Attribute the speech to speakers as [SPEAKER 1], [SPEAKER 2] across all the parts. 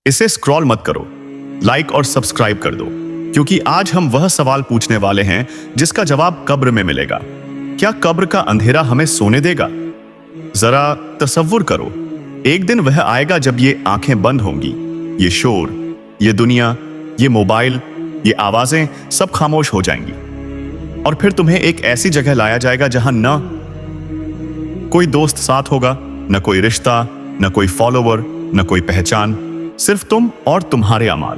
[SPEAKER 1] इसे स्क्रॉल मत करो, लाइक और सब्सक्राइब कर दो, क्योंकि आज हम वह सवाल पूछने वाले हैं जिसका जवाब कब्र में मिलेगा। क्या कब्र का अंधेरा हमें सोने देगा? जरा तसव्वुर करो, एक दिन वह आएगा जब ये आंखें बंद होंगी, ये शोर, ये दुनिया, ये मोबाइल, ये आवाजें सब खामोश हो जाएंगी, और फिर तुम्हें एक ऐसी जगह लाया जाएगा जहां न कोई दोस्त साथ होगा, न कोई रिश्ता, न कोई फॉलोवर, न कोई पहचान, सिर्फ तुम और तुम्हारे अमाल।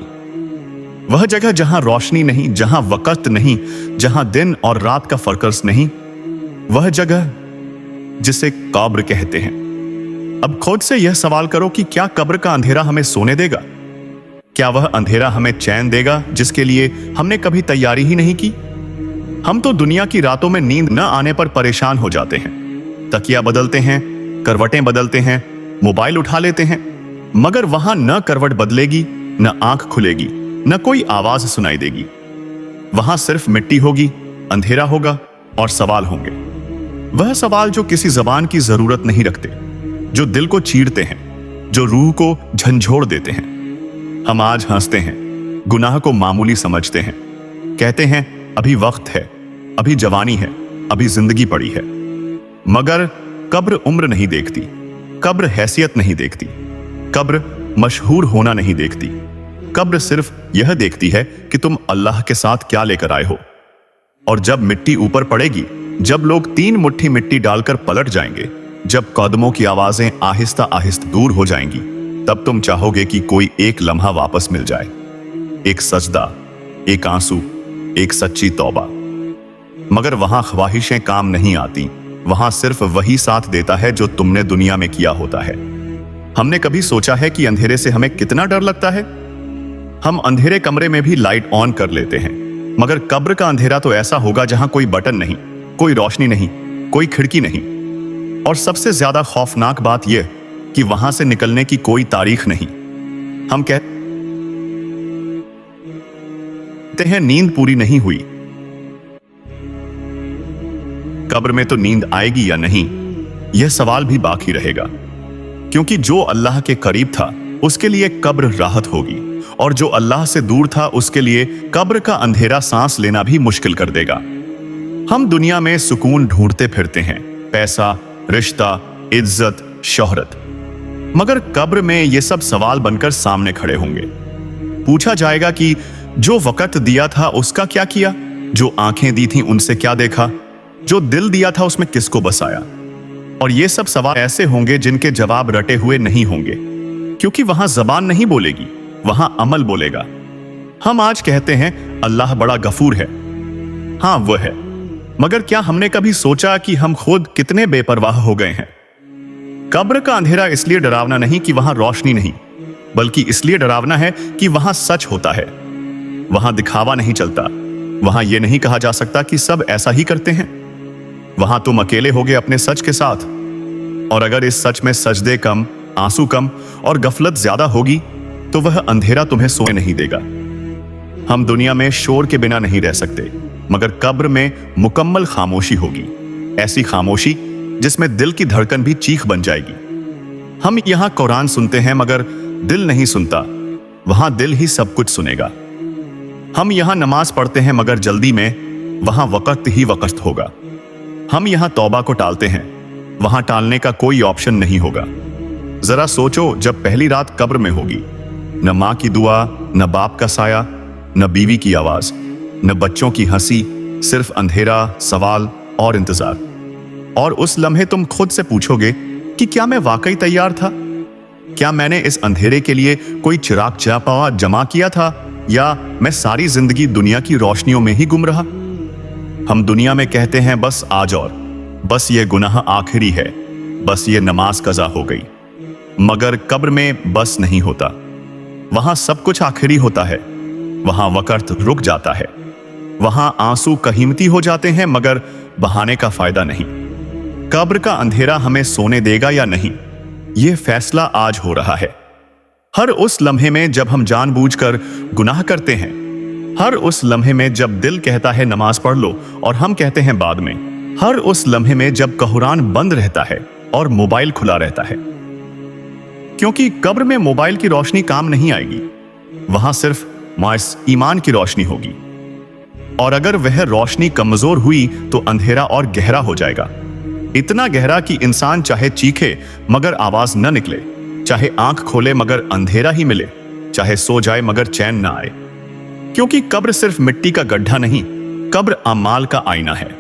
[SPEAKER 1] वह जगह जहां रोशनी नहीं, जहां वक़्त नहीं, जहां दिन और रात का फर्कस नहीं, वह जगह जिसे कब्र कहते हैं। अब खुद से यह सवाल करो कि क्या कब्र का अंधेरा हमें सोने देगा? क्या वह अंधेरा हमें चैन देगा जिसके लिए हमने कभी तैयारी ही नहीं की? हम तो दुनिया की रातों में नींद न आने पर परेशान हो जाते हैं, तकिया बदलते हैं, करवटें बदलते हैं, मोबाइल उठा लेते हैं, मगर वहां न करवट बदलेगी, न आंख खुलेगी, न कोई आवाज सुनाई देगी। वहां सिर्फ मिट्टी होगी, अंधेरा होगा और सवाल होंगे। वह सवाल जो किसी जबान की जरूरत नहीं रखते, जो दिल को चीरते हैं, जो रूह को झंझोड़ देते हैं। हम आज हंसते हैं, गुनाह को मामूली समझते हैं, कहते हैं अभी वक्त है, अभी जवानी है, अभी जिंदगी पड़ी है। मगर कब्र उम्र नहीं देखती, कब्र हैसियत नहीं देखती, कब्र मशहूर होना नहीं देखती। कब्र सिर्फ यह देखती है कि तुम अल्लाह के साथ क्या लेकर आए हो। और जब मिट्टी ऊपर पड़ेगी, जब लोग 3 मुट्ठी मिट्टी डालकर पलट जाएंगे, जब कदमों की आवाजें आहिस्ता आहिस्ता दूर हो जाएंगी, तब तुम चाहोगे कि कोई एक लम्हा वापस मिल जाए, एक सजदा, एक आंसू, एक सच्ची तौबा। मगर वहां ख्वाहिशें काम नहीं आती, वहां सिर्फ वही साथ देता है जो तुमने दुनिया में किया होता है। हमने कभी सोचा है कि अंधेरे से हमें कितना डर लगता है? हम अंधेरे कमरे में भी लाइट ऑन कर लेते हैं, मगर कब्र का अंधेरा तो ऐसा होगा जहां कोई बटन नहीं, कोई रोशनी नहीं, कोई खिड़की नहीं। और सबसे ज्यादा खौफनाक बात यह कि वहां से निकलने की कोई तारीख नहीं। हम कहते हैं नींद पूरी नहीं हुई। कब्र में तो नींद आएगी या नहीं, यह सवाल भी बाकी रहेगा, क्योंकि जो अल्लाह के करीब था उसके लिए कब्र राहत होगी, और जो अल्लाह से दूर था उसके लिए कब्र का अंधेरा सांस लेना भी मुश्किल कर देगा। हम दुनिया में सुकून ढूंढते फिरते हैं, पैसा, रिश्ता, इज्जत, शोहरत, मगर कब्र में ये सब सवाल बनकर सामने खड़े होंगे। पूछा जाएगा कि जो वक़्त दिया था उसका क्या किया, जो आंखें दी थीं उनसे क्या देखा, जो दिल दिया था उसमें किसको बसाया। और ये सब सवाल ऐसे होंगे जिनके जवाब रटे हुए नहीं होंगे, क्योंकि वहां जबान नहीं बोलेगी, वहां अमल बोलेगा। हम आज कहते हैं अल्लाह बड़ा गफूर है, हाँ वो है, मगर क्या हमने कभी सोचा कि हम खुद कितने बेपरवाह हो गए हैं? कब्र का अंधेरा इसलिए डरावना नहीं कि वहां रोशनी नहीं, बल्कि इसलिए डरावना है कि वहां सच होता है, वहां दिखावा नहीं चलता, वहां यह नहीं कहा जा सकता कि सब ऐसा ही करते हैं। वहां तुम अकेले होगे अपने सच के साथ, और अगर इस सच में सजदे कम, आंसू कम और गफलत ज्यादा होगी तो वह अंधेरा तुम्हें सोने नहीं देगा। हम दुनिया में शोर के बिना नहीं रह सकते, मगर कब्र में मुकम्मल खामोशी होगी, ऐसी खामोशी जिसमें दिल की धड़कन भी चीख बन जाएगी। हम यहां कुरान सुनते हैं मगर दिल नहीं सुनता, वहां दिल ही सब कुछ सुनेगा। हम यहां नमाज पढ़ते हैं मगर जल्दी में वहां वक़्त ही वक़्त होगा। हम यहां तौबा को टालते हैं, वहां टालने का कोई ऑप्शन नहीं होगा। जरा सोचो, जब पहली रात कब्र में होगी, न मां की दुआ, न बाप का साया, न बीवी की आवाज, न बच्चों की हंसी, सिर्फ अंधेरा, सवाल और इंतजार। और उस लम्हे तुम खुद से पूछोगे कि क्या मैं वाकई तैयार था? क्या मैंने इस अंधेरे के लिए कोई चिराग चापा जमा किया था, या मैं सारी जिंदगी दुनिया की रोशनियों में ही गुम रहा? हम दुनिया में कहते हैं बस आज, और बस ये गुनाह आखिरी है, बस ये नमाज कज़ा हो गई। मगर कब्र में बस नहीं होता, वहां सब कुछ आखिरी होता है, वहां वक़्त रुक जाता है, वहां आंसू कीमती हो जाते हैं मगर बहाने का फायदा नहीं। कब्र का अंधेरा हमें सोने देगा या नहीं, यह फैसला आज हो रहा है। हर उस लम्हे में जब हम जानबूझकर गुनाह करते हैं, हर उस लम्हे में जब दिल कहता है नमाज पढ़ लो और हम कहते हैं बाद में, हर उस लम्हे में जब कुरान बंद रहता है और मोबाइल खुला रहता है, क्योंकि कब्र में मोबाइल की रोशनी काम नहीं आएगी, वहां सिर्फ माइस ईमान की रोशनी होगी। और अगर वह रोशनी कमजोर हुई तो अंधेरा और गहरा हो जाएगा, इतना गहरा कि इंसान चाहे चीखे मगर आवाज न निकले, चाहे आंख खोले मगर अंधेरा ही मिले, चाहे सो जाए मगर चैन न आए। क्योंकि कब्र सिर्फ मिट्टी का गड्ढा नहीं, कब्र अमाल का आईना है,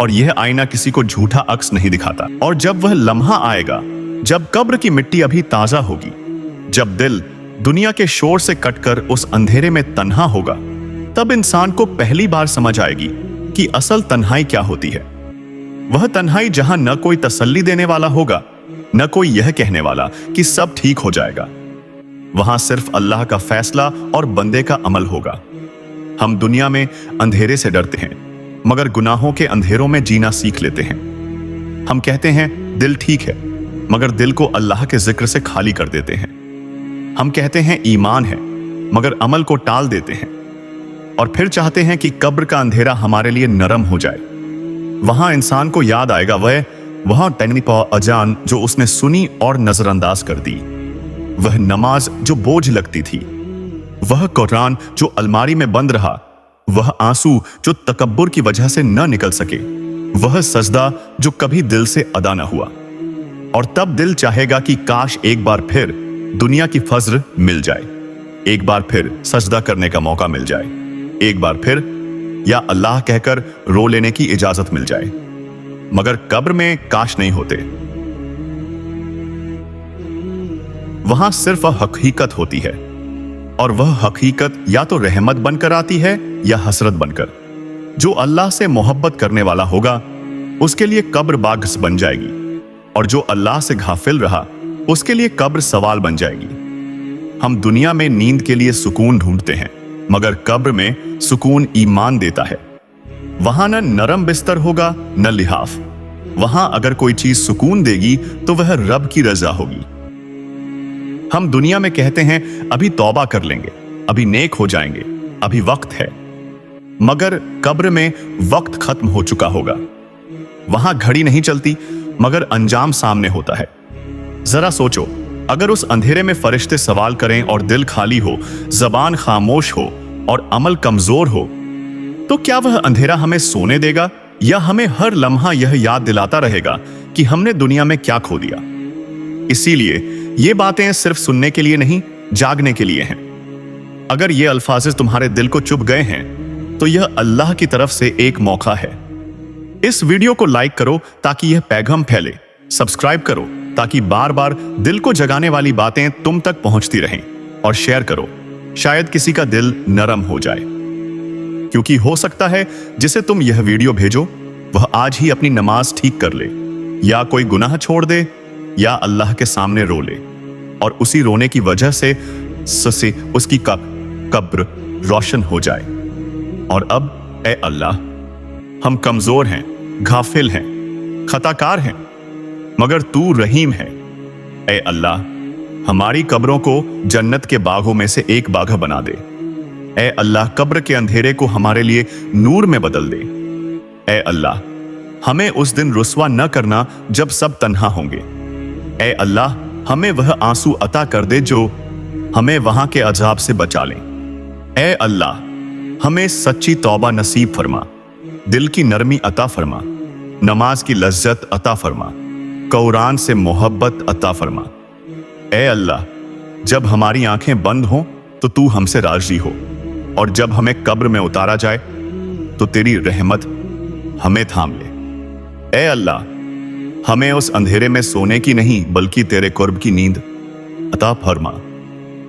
[SPEAKER 1] और यह आईना किसी को झूठा अक्स नहीं दिखाता। और जब वह लम्हा आएगा जब कब्र की मिट्टी अभी ताजा होगी, जब दिल दुनिया के शोर से कटकर उस अंधेरे में तन्हा होगा, तब इंसान को पहली बार समझ आएगी कि असल तन्हाई क्या होती है। वह तन्हाई जहां न कोई तसल्ली देने वाला होगा, न कोई यह कहने वाला कि सब ठीक हो जाएगा। वहां सिर्फ अल्लाह का फैसला और बंदे का अमल होगा। हम दुनिया में अंधेरे से डरते हैं, मगर गुनाहों के अंधेरों में जीना सीख लेते हैं। हम कहते हैं दिल ठीक है, मगर दिल को अल्लाह के जिक्र से खाली कर देते हैं। हम कहते हैं ईमान है, मगर अमल को टाल देते हैं। और फिर चाहते हैं कि कब्र का अंधेरा हमारे लिए नरम हो जाए। वहां इंसान को याद आएगा वह तैनिपा अजान जो उसने सुनी और नजरअंदाज कर दी, वह नमाज जो बोझ लगती थी, वह कुरान जो अलमारी में बंद रहा, वह आंसू जो तकब्बुर की वजह से न निकल सके, वह सजदा जो कभी दिल से अदा न हुआ। और तब दिल चाहेगा कि काश एक बार फिर दुनिया की फज्र मिल जाए, एक बार फिर सजदा करने का मौका मिल जाए, एक बार फिर या अल्लाह कहकर रो लेने की इजाजत मिल जाए। मगर कब्र में काश नहीं होते। वहां सिर्फ हकीकत होती है, और वह हकीकत या तो रहमत बनकर आती है या हसरत बनकर। जो अल्लाह से मोहब्बत करने वाला होगा उसके लिए कब्र बागस बन जाएगी, और जो अल्लाह से गाफिल रहा उसके लिए कब्र सवाल बन जाएगी। हम दुनिया में नींद के लिए सुकून ढूंढते हैं, मगर कब्र में सुकून ईमान देता है। वहां न नरम बिस्तर होगा न लिहाफ। वहां अगर कोई चीज सुकून देगी तो वह रब की रजा होगी। हम दुनिया में कहते हैं अभी तौबा कर लेंगे, अभी नेक हो जाएंगे, अभी वक्त है, मगर कब्र में वक्त खत्म हो चुका होगा। वहां घड़ी नहीं चलती, मगर अंजाम सामने होता है। जरा सोचो, अगर उस अंधेरे में फरिश्ते सवाल करें और दिल खाली हो, जबान खामोश हो और अमल कमजोर हो, तो क्या वह अंधेरा हमें सोने देगा, या हमें हर लम्हा यह याद दिलाता रहेगा कि हमने दुनिया में क्या खो दिया? इसीलिए ये बातें सिर्फ सुनने के लिए नहीं, जागने के लिए हैं। अगर ये अल्फाज तुम्हारे दिल को चुभ गए हैं तो यह अल्लाह की तरफ से एक मौका है। इस वीडियो को लाइक करो ताकि यह पैगाम फैले, सब्सक्राइब करो ताकि बार बार दिल को जगाने वाली बातें तुम तक पहुंचती रहें, और शेयर करो, शायद किसी का दिल नरम हो जाए। क्योंकि हो सकता है जिसे तुम यह वीडियो भेजो वह आज ही अपनी नमाज ठीक कर ले, या कोई गुनाह छोड़ दे, या अल्लाह के सामने रो ले, और उसी रोने की वजह से उसकी कब्र रोशन हो जाए। और अब ए अल्लाह, हम कमजोर हैं, गाफिल हैं, खताकार हैं, मगर तू रहीम है। ए अल्लाह, हमारी कब्रों को जन्नत के बागों में से एक बाग बना दे। ए अल्लाह, कब्र के अंधेरे को हमारे लिए नूर में बदल दे। ए अल्लाह, हमें उस दिन रुस्वा न करना जब सब तन्हा होंगे। ए अल्लाह, हमें वह आंसू अता कर दे जो हमें वहां के अजाब से बचा लें। ए अल्लाह, हमें सच्ची तौबा नसीब फरमा, दिल की नरमी अता फरमा, नमाज की लज्जत अता फरमा, कुरान से मोहब्बत अता फरमा। ए अल्लाह, जब हमारी आंखें बंद हों तो तू हमसे राजी हो, और जब हमें कब्र में उतारा जाए तो तेरी रहमत हमें थाम ले। ए अल्लाह, हमें उस अंधेरे में सोने की नहीं बल्कि तेरे कुर्ब की नींद अता फरमा।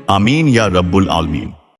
[SPEAKER 1] आमीन या रब्बुल आलमीन।